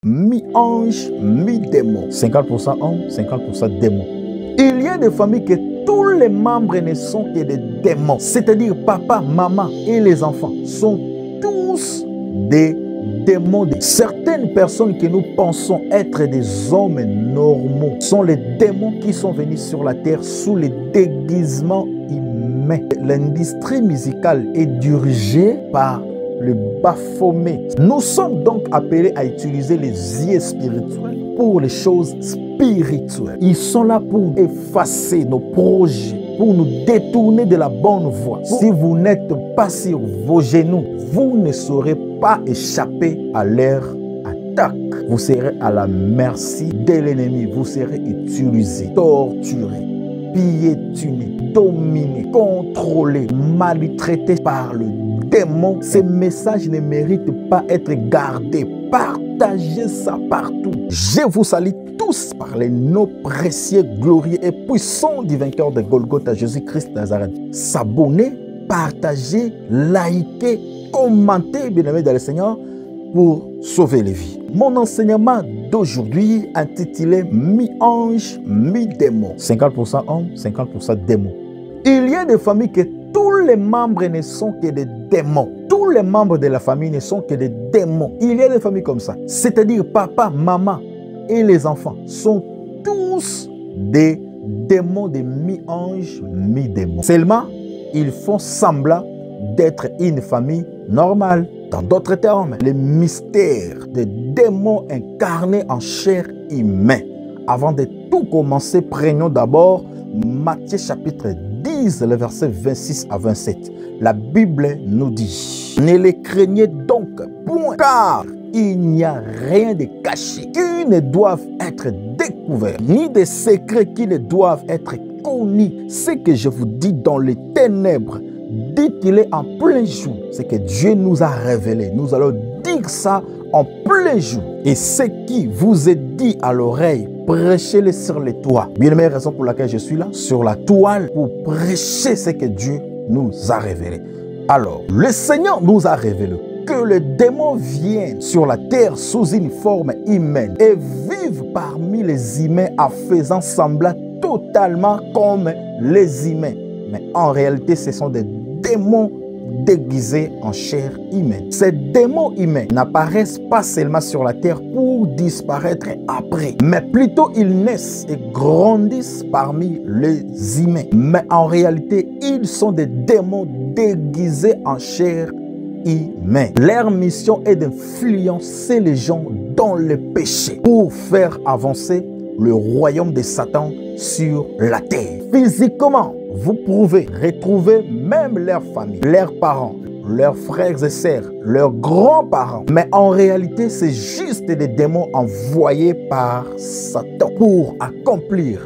mi-ange, mi-démon. 50% homme, 50% démon. Il y a des familles que tous les membres ne sont que des démons. C'est-à-dire papa, maman et les enfants sont tous des démons. Certaines personnes que nous pensons être des hommes normaux sont les démons qui sont venus sur la terre sous le déguisement humain. L'industrie musicale est dirigée par le Baphomet. Nous sommes donc appelés à utiliser les yeux spirituels pour les choses spirituelles. Ils sont là pour effacer nos projets, pour nous détourner de la bonne voie. Si vous n'êtes pas sur vos genoux, vous ne saurez pas échapper à leur attaque. Vous serez à la merci de l'ennemi. Vous serez utilisé, torturé, piétiné, dominé, contrôlé, maltraité par le démon. Ces messages ne méritent pas être gardés. Partagez ça partout. Je vous salue tous par les noms précieux, glorieux et puissants du vainqueur de Golgotha, Jésus-Christ Nazareth. S'abonner, partager, liker, commenter, bien-aimés dans le Seigneur, pour sauver les vies. Mon enseignement d'aujourd'hui intitulé Mi-ange, mi-démon. 50% homme, 50% démon. Il y a des familles que tous les membres ne sont que des démons. Tous les membres de la famille ne sont que des démons. Il y a des familles comme ça. C'est-à-dire papa, maman et les enfants sont tous des démons, des mi-anges, mi-démons. Seulement, ils font semblant d'être une famille normale. Dans d'autres termes, les mystères des démons incarnés en chair humaine. Avant de tout commencer, prenons d'abord Matthieu chapitre 10, le verset 26 à 27. La Bible nous dit: ne les craignez donc point, car il n'y a rien de caché qui ne doive être découvert, ni de secrets qui ne doivent être connus. Ce que je vous dis dans les ténèbres, dites-le en plein jour. Ce que Dieu nous a révélé, nous allons dire ça en plein jour. Et ce qui vous est dit à l'oreille, prêchez-le sur les toits. Bien aimé, raison pour laquelle je suis là, sur la toile, pour prêcher ce que Dieu nous a révélé. Alors, le Seigneur nous a révélé que les démons viennent sur la terre sous une forme humaine et vivent parmi les humains en faisant semblant totalement comme les humains. Mais en réalité, ce sont des démons déguisés en chair humaine. Ces démons humains n'apparaissent pas seulement sur la terre pour disparaître après, mais plutôt ils naissent et grandissent parmi les humains. Mais en réalité, ils sont des démons déguisés en chair humaine. Leur mission est d'influencer les gens dans le péché pour faire avancer le royaume de Satan sur la terre. Physiquement, vous pouvez retrouver même leur famille, leurs parents, leurs frères et sœurs, leurs grands-parents. Mais en réalité, c'est juste des démons envoyés par Satan pour accomplir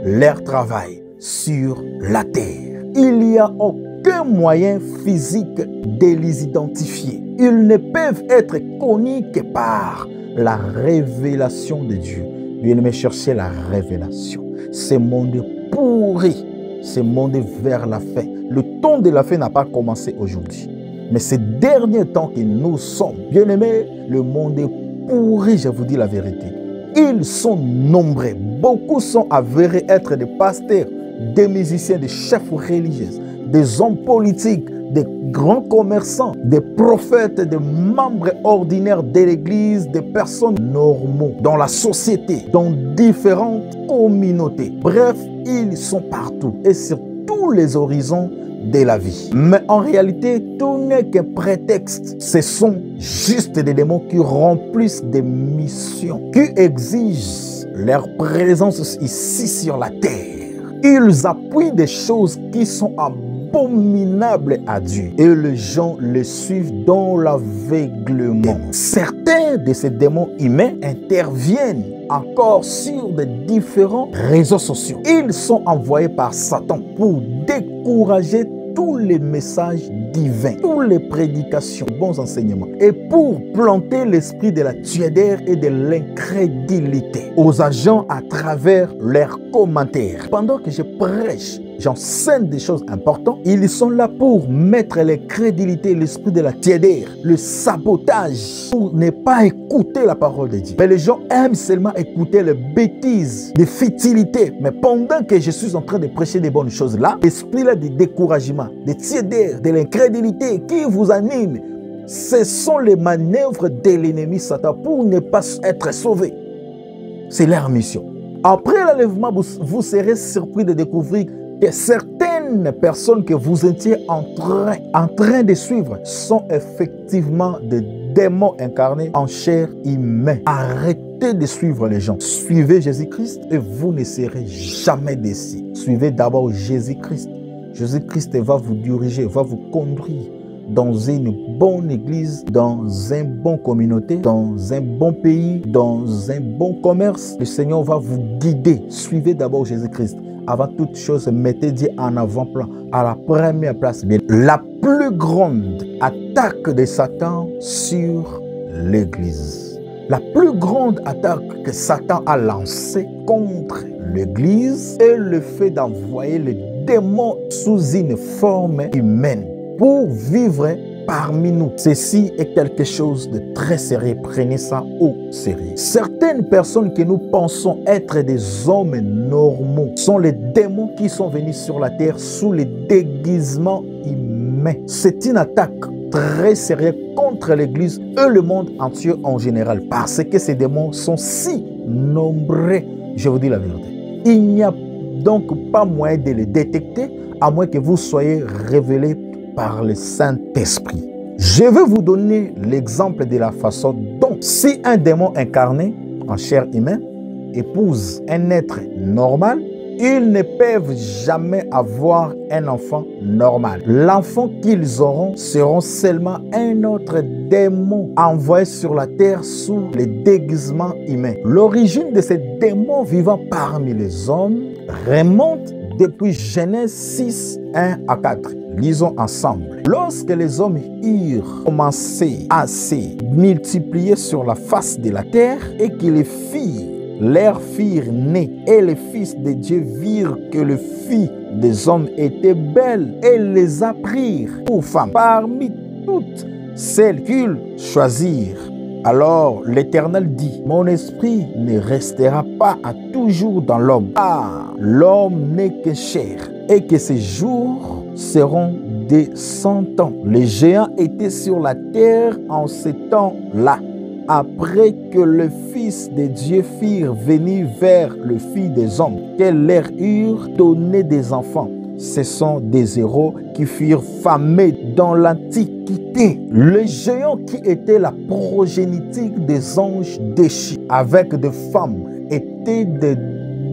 leur travail sur la terre. Il n'y a aucun moyen physique de les identifier. Ils ne peuvent être connus que par la révélation de Dieu. Bien-aimé, cherchez la révélation. Ce monde pourri, ce monde vers la fin. Le temps de la fin n'a pas commencé aujourd'hui. Mais ces derniers temps que nous sommes, bien-aimés, le monde est pourri, je vous dis la vérité. Ils sont nombreux. Beaucoup sont avérés être des pasteurs, des musiciens, des chefs religieux, des hommes politiques, des grands commerçants, des prophètes, des membres ordinaires de l'Église, des personnes normaux dans la société, dans différentes communautés. Bref, ils sont partout et sur tous les horizons de la vie. Mais en réalité, tout n'est qu'un prétexte. Ce sont juste des démons qui remplissent des missions, qui exigent leur présence ici sur la terre. Ils appuient des choses qui sont abominables à Dieu et les gens les suivent dans l'aveuglement. Certains de ces démons humains interviennent encore sur des différents réseaux sociaux. Ils sont envoyés par Satan pour décourager tous les messages divins, toutes les prédications, bons enseignements, et pour planter l'esprit de la tuerie et de l'incrédulité aux agents à travers leurs commentaires. Pendant que je prêche, j'enseigne des choses importantes. Ils sont là pour mettre les crédilités, l'esprit de la tiédeur, le sabotage, pour ne pas écouter la parole de Dieu. Mais les gens aiment seulement écouter les bêtises, les futilités. Mais pendant que je suis en train de prêcher des bonnes choses là, l'esprit là de découragement, de tiédeur, de l'incrédulité qui vous anime, ce sont les manœuvres de l'ennemi Satan pour ne pas être sauvé. C'est leur mission. Après l'enlèvement, vous serez surpris de découvrir que certaines personnes que vous étiez en train de suivre sont effectivement des démons incarnés en chair humaine. Arrêtez de suivre les gens. Suivez Jésus-Christ et vous ne serez jamais déçus. Suivez d'abord Jésus-Christ. Jésus-Christ va vous diriger, va vous conduire dans une bonne église, dans une bonne communauté, dans un bon pays, dans un bon commerce. Le Seigneur va vous guider. Suivez d'abord Jésus-Christ. Avant toute chose, mettez Dieu en avant-plan, à la première place. Bien, la plus grande attaque de Satan sur l'église. La plus grande attaque que Satan a lancée contre l'église est le fait d'envoyer les démons sous une forme humaine pour vivre parmi nous. Ceci est quelque chose de très sérieux. Prenez ça au sérieux. Certaines personnes que nous pensons être des hommes normaux sont les démons qui sont venus sur la terre sous les déguisements humains. C'est une attaque très sérieuse contre l'Église et le monde entier en général, parce que ces démons sont si nombreux. Je vous dis la vérité. Il n'y a donc pas moyen de les détecter, à moins que vous soyez révélés par le Saint-Esprit. Je vais vous donner l'exemple de la façon dont, si un démon incarné en chair humaine épouse un être normal, ils ne peuvent jamais avoir un enfant normal. L'enfant qu'ils auront seront seulement un autre démon envoyé sur la terre sous les déguisements humains. L'origine de ces démons vivant parmi les hommes remonte depuis Genèse 6, 1 à 4. Lisons ensemble. Lorsque les hommes eurent commencé à se multiplier sur la face de la terre et que les filles leur firent nés et les fils de Dieu virent que les filles des hommes étaient belles et les apprirent pour femmes parmi toutes celles qu'ils choisirent. Alors l'Éternel dit, mon esprit ne restera pas à toujours dans l'homme. Ah, l'homme n'est que chair et que ses jours seront des 100 ans. Les géants étaient sur la terre en ce temps-là. Après que le Fils de Dieu firent venir vers le Fils des hommes, qu'elles leur eurent donné des enfants. Ce sont des héros qui furent famés dans l'Antiquité. Les géants qui étaient la progéniture des anges déchus avec des femmes étaient des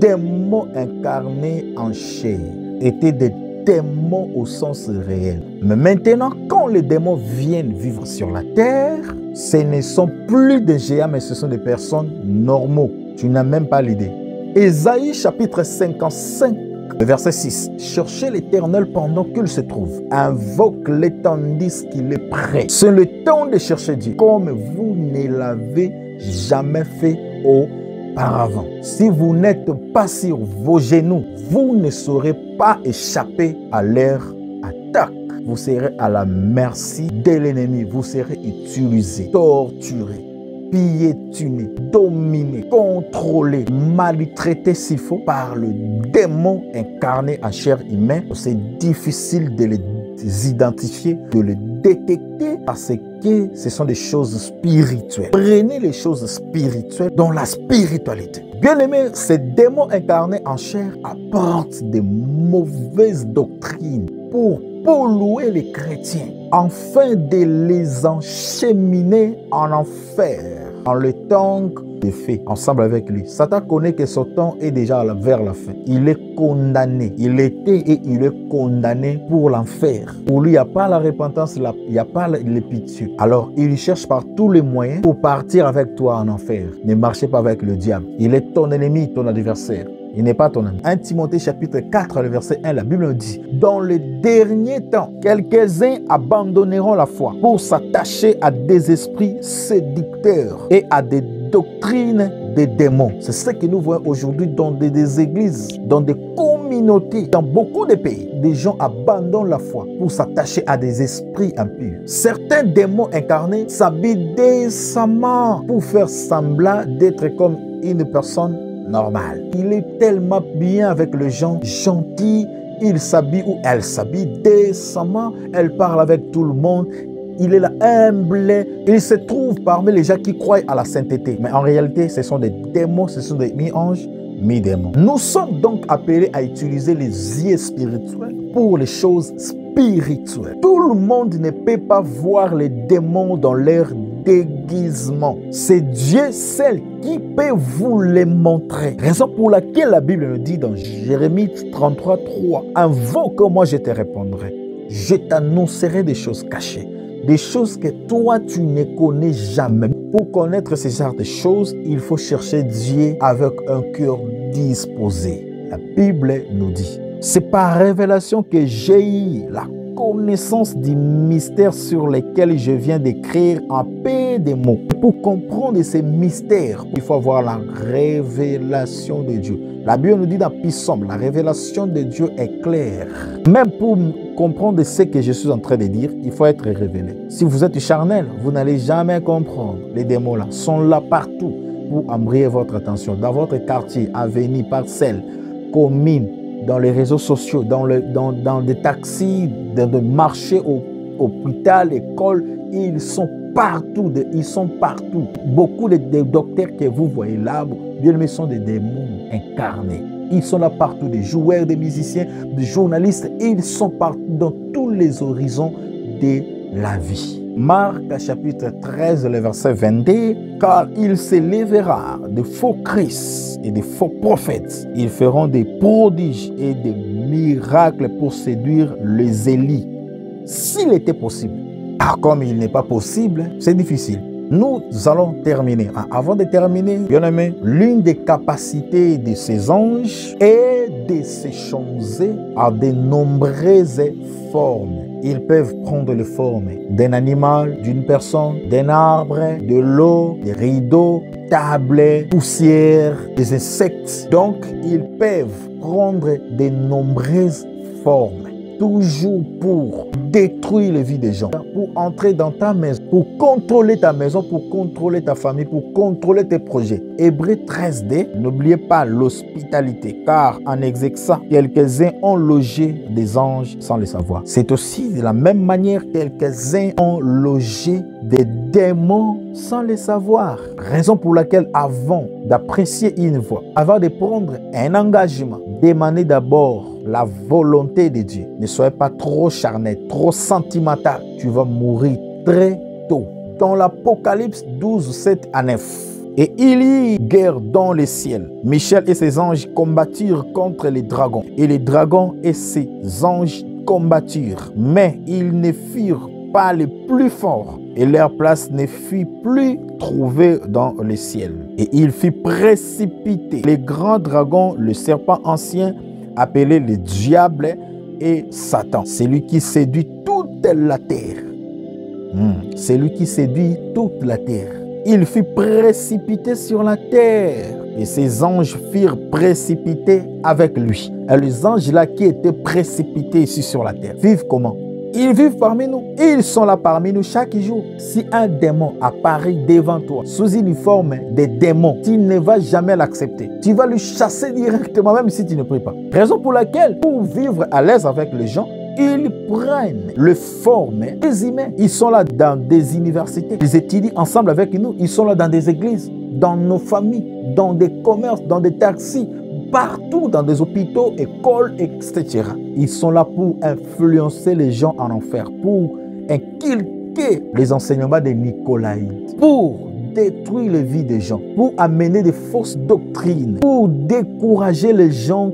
démons incarnés en chair, étaient des démons au sens réel. Mais maintenant, quand les démons viennent vivre sur la terre, ce ne sont plus des géants, mais ce sont des personnes normaux. Tu n'as même pas l'idée. Ésaïe chapitre 55, verset 6. Cherchez l'Éternel pendant qu'il se trouve. Invoque-le tandis qu'il est prêt. C'est le temps de chercher Dieu, comme vous ne l'avez jamais fait auparavant. Si vous n'êtes pas sur vos genoux, vous ne saurez pas échapper à leur attaque. Vous serez à la merci de l'ennemi. Vous serez utilisé, torturé, piétiné, dominé, contrôlé, maltraité s'il faut par le démon incarné en chair humaine. C'est difficile de les identifier, de les détecter parce que ce sont des choses spirituelles. Prenez les choses spirituelles dans la spiritualité. Bien aimé, ces démons incarnés en chair apportent des mauvaises doctrines pour polluer les chrétiens, afin de les encheminer en enfer, en le temps de fait, ensemble avec lui. Satan connaît que son temps est déjà vers la fin. Il est condamné. Il était et il est condamné pour l'enfer. Pour lui, il n'y a pas la repentance, il n'y a pas le pitié. Alors, il cherche par tous les moyens pour partir avec toi en enfer. Ne marchez pas avec le diable. Il est ton ennemi, ton adversaire. Il n'est pas ton ami. 1 Timothée chapitre 4, le verset 1, la Bible nous dit, dans les derniers temps, quelques-uns abandonneront la foi pour s'attacher à des esprits séducteurs et à des doctrines des démons. C'est ce que nous voyons aujourd'hui dans des églises, dans des communautés communautés, dans beaucoup de pays, des gens abandonnent la foi pour s'attacher à des esprits impurs. Certains démons incarnés s'habillent décemment pour faire semblant d'être comme une personne normale. Il est tellement bien avec les gens gentils, il s'habille ou elle s'habille décemment, elle parle avec tout le monde. Il est là humble, il se trouve parmi les gens qui croient à la sainteté. Mais en réalité, ce sont des démons, ce sont des mi-anges, mi-démons. Nous sommes donc appelés à utiliser les yeux spirituels pour les choses spirituelles. Tout le monde ne peut pas voir les démons dans leur déguisement. C'est Dieu seul qui peut vous les montrer. Raison pour laquelle la Bible nous dit dans Jérémie 33:3, invoque-moi, je te répondrai. Je t'annoncerai des choses cachées. Des choses que toi, tu ne connais jamais. Pour connaître ce genre de choses, il faut chercher Dieu avec un cœur disposé. La Bible nous dit, c'est par révélation que j'ai eu la connaissance du mystère sur lequel je viens d'écrire en peu de mots. Pour comprendre ces mystères, il faut avoir la révélation de Dieu. La Bible nous dit dans Psaume, la révélation de Dieu est claire. Même pour comprendre ce que je suis en train de dire, il faut être révélé. Si vous êtes charnel, vous n'allez jamais comprendre. Les démons là sont là partout pour embrayer votre attention. Dans votre quartier, avenue, parcelle, commune, dans les réseaux sociaux, dans des taxis, dans des marchés, hôpital, école, ils sont partout. Ils sont partout. Beaucoup de docteurs que vous voyez là, bien aimés, sont des démons incarnés. Ils sont là partout, des joueurs, des musiciens, des journalistes. Ils sont partout dans tous les horizons de la vie. Marc chapitre 13, le verset 22, car il s'élèvera de faux Christ et de faux prophètes. Ils feront des prodiges et des miracles pour séduire les élites. S'il était possible. Comme il n'est pas possible, c'est difficile. Nous allons terminer. Avant de terminer, bien aimé, l'une des capacités de ces anges est de se changer à de nombreuses formes. Ils peuvent prendre les formes d'un animal, d'une personne, d'un arbre, de l'eau, des rideaux, tables, poussière, des insectes. Donc, ils peuvent prendre de nombreuses formes. Toujours pour détruire les vies des gens, pour entrer dans ta maison, pour contrôler ta maison, pour contrôler ta famille, pour contrôler tes projets. Hébreux 13d, n'oubliez pas l'hospitalité, car en exerçant, quelques-uns ont logé des anges sans le savoir. C'est aussi de la même manière, quelques-uns ont logé des démons sans le savoir. Raison pour laquelle, avant d'apprécier une voie, avant de prendre un engagement, demandez d'abord la volonté de Dieu. Ne soyez pas trop charnel, trop sentimental. Tu vas mourir très tôt. Dans l'Apocalypse 12, 7 à 9. Et il y eut guerre dans le ciel. Michel et ses anges combattirent contre les dragons. Et les dragons et ses anges combattirent. Mais ils ne furent pas les plus forts. Et leur place ne fut plus trouvée dans le ciel. Et il fut précipité. Les grands dragons, le serpent ancien, appelé le diable et Satan. C'est lui qui séduit toute la terre. C'est lui qui séduit toute la terre. Il fut précipité sur la terre. Et ses anges furent précipités avec lui. Et les anges là qui étaient précipités ici sur la terre vivent comment? Ils vivent parmi nous. Ils sont là parmi nous chaque jour. Si un démon apparaît devant toi sous une forme de démon, tu ne vas jamais l'accepter. Tu vas le chasser directement, même si tu ne pries pas. Raison pour laquelle, pour vivre à l'aise avec les gens, ils prennent les formes des humains. Ils sont là dans des universités. Ils étudient ensemble avec nous. Ils sont là dans des églises, dans nos familles, dans des commerces, dans des taxis, partout dans des hôpitaux, écoles, etc. Ils sont là pour influencer les gens en enfer, pour inculquer les enseignements des Nicolaïtes, pour détruire les vies des gens, pour amener des fausses doctrines, pour décourager les gens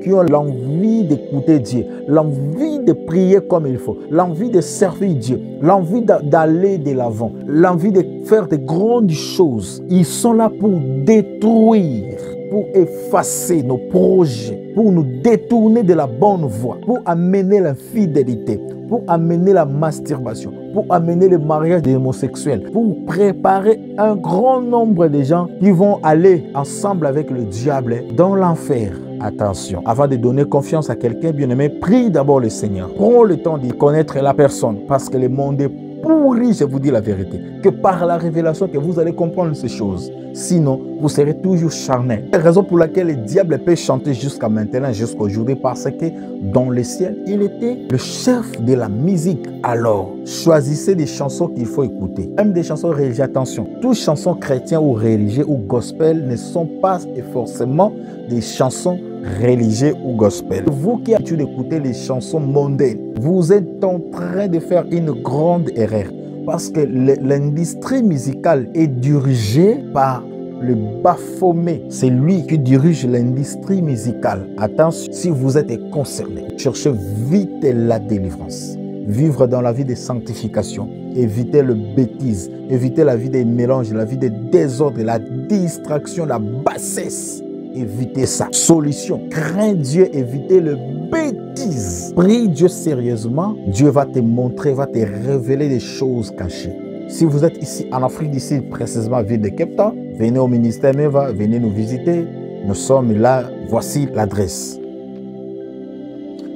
qui ont l'envie d'écouter Dieu, l'envie de prier comme il faut, l'envie de servir Dieu, l'envie d'aller de l'avant, l'envie de faire de grandes choses. Ils sont là pour détruire, pour effacer nos projets, pour nous détourner de la bonne voie, pour amener l'infidélité, pour amener la masturbation, pour amener le mariage des homosexuels, pour préparer un grand nombre de gens qui vont aller ensemble avec le diable dans l'enfer. Attention, avant de donner confiance à quelqu'un, bien-aimé, prie d'abord le Seigneur. Prends le temps de connaître la personne parce que le monde est pourri, je vous dis la vérité. Que par la révélation que vous allez comprendre ces choses. Sinon, vous serez toujours charnel. C'est la raison pour laquelle le diable peut chanter jusqu'à maintenant, jusqu'à aujourd'hui, parce que dans le ciel, il était le chef de la musique. Alors, choisissez des chansons qu'il faut écouter. Même des chansons religieuses, attention. Toutes chansons chrétiennes ou religieuses ou gospel ne sont pas forcément des chansons religieuses ou gospel. Vous qui avez l'habitude d'écouter les chansons mondaines, vous êtes en train de faire une grande erreur. Parce que l'industrie musicale est dirigée par le Baphomet. C'est lui qui dirige l'industrie musicale. Attention, si vous êtes concerné, cherchez vite la délivrance. Vivre dans la vie de sanctification. Évitez le bêtise. Évitez la vie des mélanges, la vie des désordres, la distraction, la bassesse. Évitez ça. Solution. Crains Dieu, évitez le bêtise. Prie Dieu sérieusement. Dieu va te montrer, va te révéler des choses cachées. Si vous êtes ici en Afrique d'ici, précisément ville de Cape Town, venez au ministère Meva, venez nous visiter. Nous sommes là. Voici l'adresse.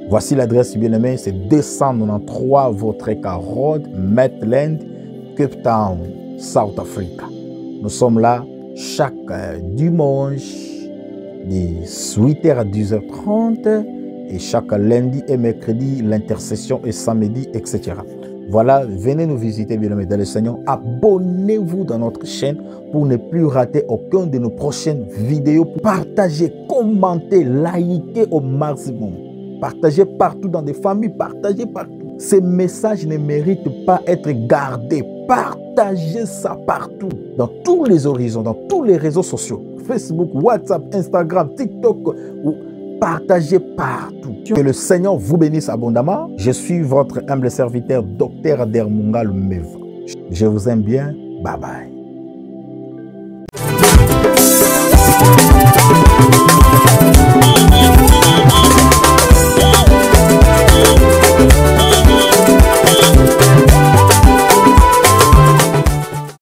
Voici l'adresse, bien-aimé. C'est 293 Votre Road, Maitland, Cape Town, South Africa. Nous sommes là chaque dimanche de 8h à 10h30 et chaque lundi et mercredi, l'intercession et samedi, etc. Voilà, venez nous visiter, bien-aimés dans le Seigneur. Abonnez-vous dans notre chaîne pour ne plus rater aucune de nos prochaines vidéos. Partagez, commentez, likez au maximum. Partagez partout dans des familles, partagez partout. Ces messages ne méritent pas être gardés. Partagez ça partout, dans tous les horizons, dans tous les réseaux sociaux. Facebook, WhatsApp, Instagram, TikTok. Partagez partout. Que le Seigneur vous bénisse abondamment. Je suis votre humble serviteur, Dr. Dermunga Lumeva. Je vous aime bien. Bye bye.